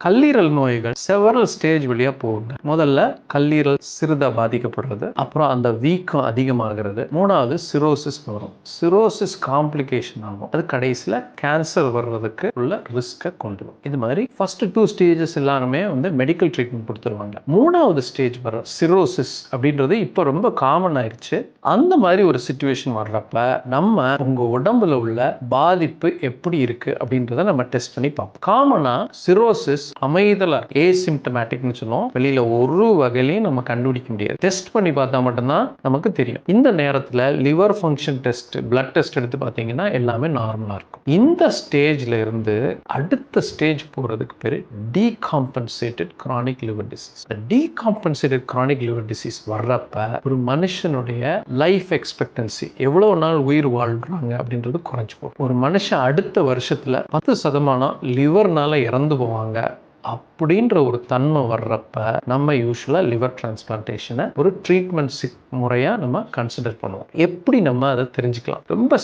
கல்லீரல் நோய்கள் several stage வழியா போகுங்க. முதல்ல கல்லீரல் சிறிதா பாதிக்கப்படுறது, அப்புறம் அந்த வீக்கம் அதிகமாகிறது, மூணாவது சிரோசிஸ் வரும். சிரோசிஸ் காம்ப்ளிகேஷன் ஆகும், அது கடைசியில் கேன்சர் வர்றதுக்கு உள்ள ரிஸ்கை கொண்டு வரும். இது மாதிரி ஃபர்ஸ்ட் 2 ஸ்டேஜஸ் எல்லாருமே மெடிக்கல் ட்ரீட்மெண்ட் கொடுத்துருவாங்க. மூணாவது ஸ்டேஜ் வர சிரோசிஸ் அப்படின்றது இப்போ ரொம்ப காமன் ஆயிடுச்சு. அந்த மாதிரி ஒரு சிச்சுவேஷன் வர்றப்ப நம்ம உங்க உடம்புல உள்ள பாதிப்பு எப்படி இருக்கு அப்படின்றத நம்ம டெஸ்ட் பண்ணி பார்ப்போம். காமனா சிரோசிஸ் அமைதலா ஏசிம்டமேட்டிக்னு சொல்லுவோம். வெளியில ஒரு வகையிலையும் நம்ம கண்டுபிடிக்க முடியாது. டெஸ்ட் பண்ணி பார்த்தா மட்டும்தான் நமக்கு தெரியும். இந்த நேரத்தில் liver function test, blood test எடுத்து பார்த்தீங்கன்னா எல்லாமே நார்மலா இருக்கும். இந்த ஸ்டேஜ்ல இருந்து அடுத்த ஸ்டேஜ் போறதுக்கு பேரு decompensated chronic liver disease. Decompensated chronic liver disease வர்றப்ப ஒரு மனுஷனுடைய லைஃப் எக்ஸ்பெக்டன்சி எவ்வளவு நாள் உயிர் வாழ்றாங்க அப்படின்றது குறைஞ்சு போகும். ஒரு மனுஷன் அடுத்த வருஷத்துல 10% லிவர்னால இறந்து போவாங்க அப்படின்ற ஒரு தன்மை வர்றப்ப நம்ம யூஸ்வலா லிவர் டிரான்ஸ்பிளான்டேஷனை ஒரு ட்ரீட்மெண்ட் முறையா நம்ம கன்சிடர் பண்ணுவோம். எப்படி நம்ம அதை தெரிஞ்சுக்கலாம்? ரொம்ப